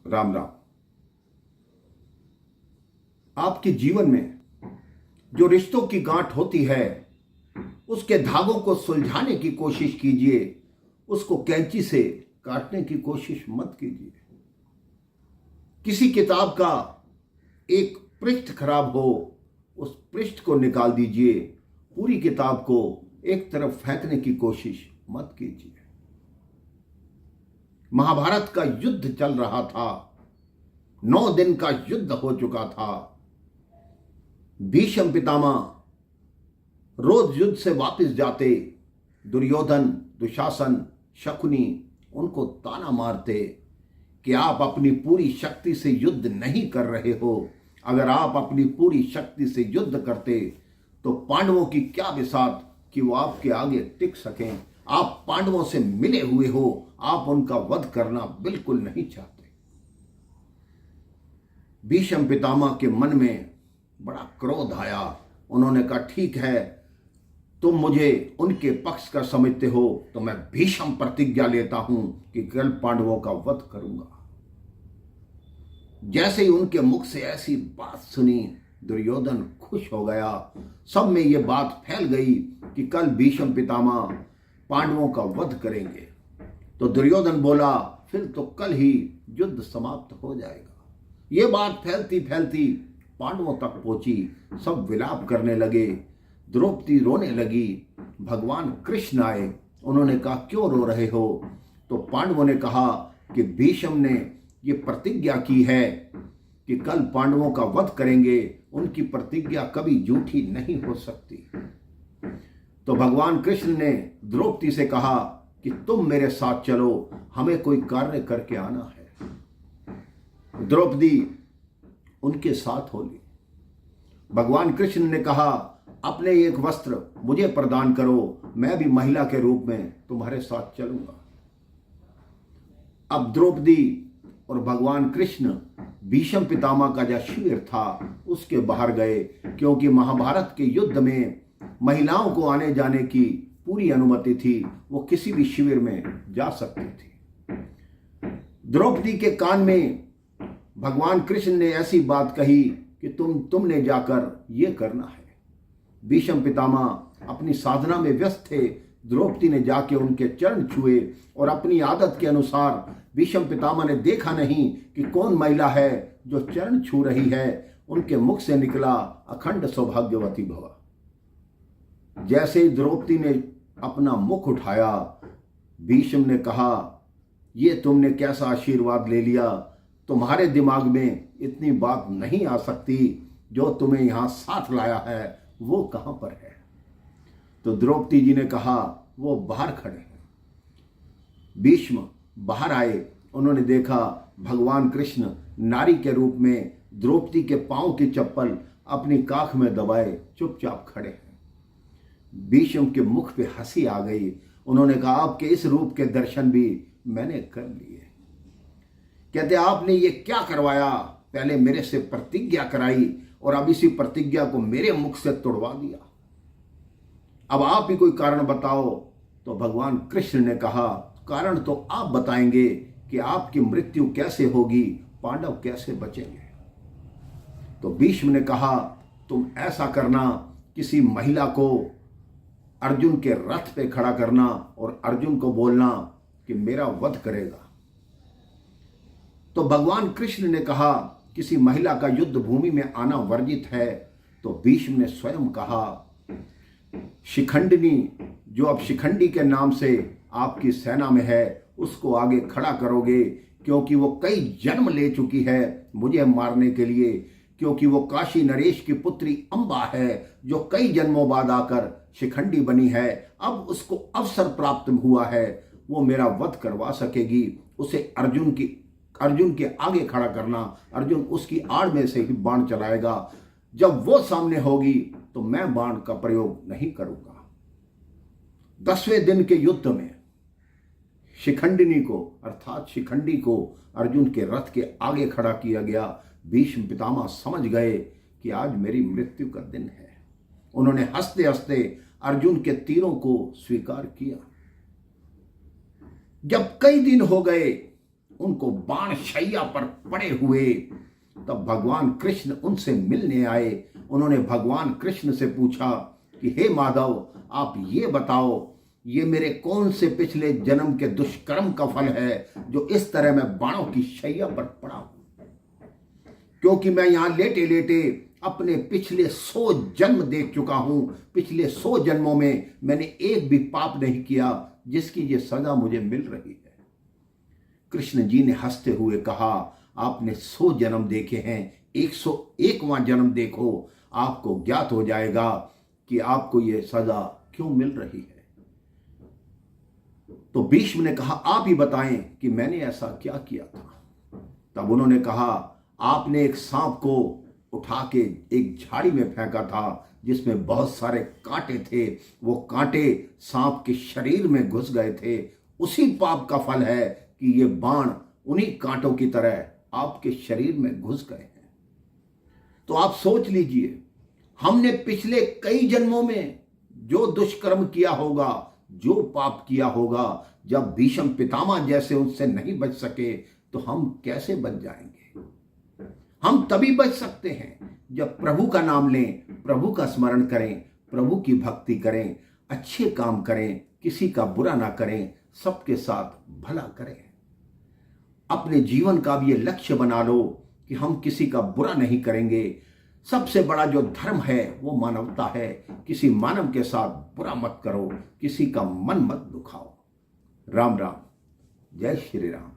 राम राम। आपके जीवन में जो रिश्तों की गांठ होती है उसके धागों को सुलझाने की कोशिश कीजिए, उसको कैंची से काटने की कोशिश मत कीजिए। किसी किताब का एक पृष्ठ खराब हो, उस पृष्ठ को निकाल दीजिए, पूरी किताब को एक तरफ फेंकने की कोशिश मत कीजिए। महाभारत का युद्ध चल रहा था, 9 दिन का युद्ध हो चुका था। भीष्म पितामह रोज युद्ध से वापस जाते, दुर्योधन, दुशासन, शकुनी उनको ताना मारते कि आप अपनी पूरी शक्ति से युद्ध नहीं कर रहे हो। अगर आप अपनी पूरी शक्ति से युद्ध करते तो पांडवों की क्या बिसात कि वो आपके आगे टिक सकें। आप पांडवों से मिले हुए हो, आप उनका वध करना बिल्कुल नहीं चाहते। भीष्म पितामह के मन में बड़ा क्रोध आया। उन्होंने कहा, ठीक है, तुम मुझे उनके पक्ष का समझते हो तो मैं भीष्म प्रतिज्ञा लेता हूं कि कल पांडवों का वध करूंगा। जैसे ही उनके मुख से ऐसी बात सुनी, दुर्योधन खुश हो गया। सब में यह बात फैल गई कि कल भीष्म पितामह पांडवों का वध करेंगे। तो दुर्योधन बोला, फिर तो कल ही युद्ध समाप्त हो जाएगा। ये बात फैलती फैलती पांडवों तक पहुंची। सब विलाप करने लगे, द्रौपदी रोने लगी। भगवान कृष्ण आए, उन्होंने कहा, क्यों रो रहे हो? तो पांडवों ने कहा कि भीष्म ने ये प्रतिज्ञा की है कि कल पांडवों का वध करेंगे, उनकी प्रतिज्ञा कभी झूठी नहीं हो सकती। तो भगवान कृष्ण ने द्रौपदी से कहा कि तुम मेरे साथ चलो, हमें कोई कार्य करके आना है। द्रौपदी उनके साथ हो ली। भगवान कृष्ण ने कहा, अपने एक वस्त्र मुझे प्रदान करो, मैं भी महिला के रूप में तुम्हारे साथ चलूंगा। अब द्रौपदी और भगवान कृष्ण भीष्म पितामह का जो शिविर था उसके बाहर गए, क्योंकि महाभारत के युद्ध में महिलाओं को आने जाने की पूरी अनुमति थी। वो किसी भी शिविर में जा सकती थी। द्रौपदी के कान में भगवान कृष्ण ने ऐसी बात कही कि तुमने जाकर ये करना है। भीष्म पितामह अपनी साधना में व्यस्त थे। द्रौपदी ने जाके उनके चरण छुए और अपनी आदत के अनुसार भीष्म पितामह ने देखा नहीं कि कौन महिला है जो चरण छू रही है। उनके मुख से निकला, अखंड सौभाग्यवती भव। जैसे ही द्रौपदी ने अपना मुख उठाया, भीष्म ने कहा, ये तुमने कैसा आशीर्वाद ले लिया? तुम्हारे दिमाग में इतनी बात नहीं आ सकती। जो तुम्हें यहां साथ लाया है वो कहां पर है? तो द्रौपदी जी ने कहा, वो बाहर खड़े हैं। भीष्म बाहर आए, उन्होंने देखा भगवान कृष्ण नारी के रूप में द्रौपदी के पांव की चप्पल अपनी काख में दबाए चुपचाप खड़े हैं। भीष्म के मुख पे हंसी आ गई। उन्होंने कहा, आपके इस रूप के दर्शन भी मैंने कर लिए। कहते, आपने ये क्या करवाया? पहले मेरे से प्रतिज्ञा कराई और अब इसी प्रतिज्ञा को मेरे मुख से तोड़वा दिया। अब आप ही कोई कारण बताओ। तो भगवान कृष्ण ने कहा, कारण तो आप बताएंगे कि आपकी मृत्यु कैसे होगी, पांडव कैसे बचेंगे। तो भीष्म ने कहा, तुम ऐसा करना, किसी महिला को अर्जुन के रथ पे खड़ा करना और अर्जुन को बोलना कि मेरा वध करेगा। तो भगवान कृष्ण ने कहा, किसी महिला का युद्ध भूमि में आना वर्जित है। तो भीष्म ने स्वयं कहा, शिखंडिनी, जो अब शिखंडी के नाम से आपकी सेना में है, उसको आगे खड़ा करोगे, क्योंकि वो कई जन्म ले चुकी है मुझे मारने के लिए। क्योंकि वो काशी नरेश की पुत्री अंबा है, जो कई जन्मों बाद आकर शिखंडी बनी है। अब उसको अवसर प्राप्त हुआ है, वो मेरा वध करवा सकेगी। उसे अर्जुन के आगे खड़ा करना। अर्जुन उसकी आड़ में से ही बाण चलाएगा। जब वो सामने होगी तो मैं बाण का प्रयोग नहीं करूंगा। 10वें दिन के युद्ध में शिखंडिनी को, अर्थात शिखंडी को अर्जुन के रथ के आगे खड़ा किया गया। भीष्म पितामह समझ गए कि आज मेरी मृत्यु का दिन है। उन्होंने हंसते हंसते अर्जुन के तीरों को स्वीकार किया। जब कई दिन हो गए उनको बाण शैया पर पड़े हुए, तब भगवान कृष्ण उनसे मिलने आए। उन्होंने भगवान कृष्ण से पूछा कि हे माधव, आप ये बताओ, ये मेरे कौन से पिछले जन्म के दुष्कर्म का फल है जो इस तरह मैं बाणों की शैया पर पड़ा हूं? क्योंकि मैं यहां लेटे लेटे अपने पिछले 100 जन्म देख चुका हूं। पिछले 100 जन्मों में मैंने एक भी पाप नहीं किया जिसकी ये सजा मुझे मिल रही है। कृष्ण जी ने हंसते हुए कहा, आपने 100 जन्म देखे हैं, 101वां जन्म देखो, आपको ज्ञात हो जाएगा कि आपको ये सजा क्यों मिल रही है। तो भीष्म ने कहा, आप ही बताएं कि मैंने ऐसा क्या किया था। तब उन्होंने कहा, आपने एक सांप को उठा के एक झाड़ी में फेंका था जिसमें बहुत सारे कांटे थे। वो कांटे सांप के शरीर में घुस गए थे। उसी पाप का फल है कि ये बाण उन्हीं कांटों की तरह आपके शरीर में घुस गए हैं। तो आप सोच लीजिए, हमने पिछले कई जन्मों में जो दुष्कर्म किया होगा, जो पाप किया होगा, जब भीष्म पितामह जैसे उससे नहीं बच सके तो हम कैसे बच जाएंगे? हम तभी बच सकते हैं जब प्रभु का नाम लें, प्रभु का स्मरण करें, प्रभु की भक्ति करें, अच्छे काम करें, किसी का बुरा ना करें, सबके साथ भला करें। अपने जीवन का भी ये लक्ष्य बना लो कि हम किसी का बुरा नहीं करेंगे। सबसे बड़ा जो धर्म है वो मानवता है। किसी मानव के साथ बुरा मत करो, किसी का मन मत दुखाओ। राम राम, जय श्री राम।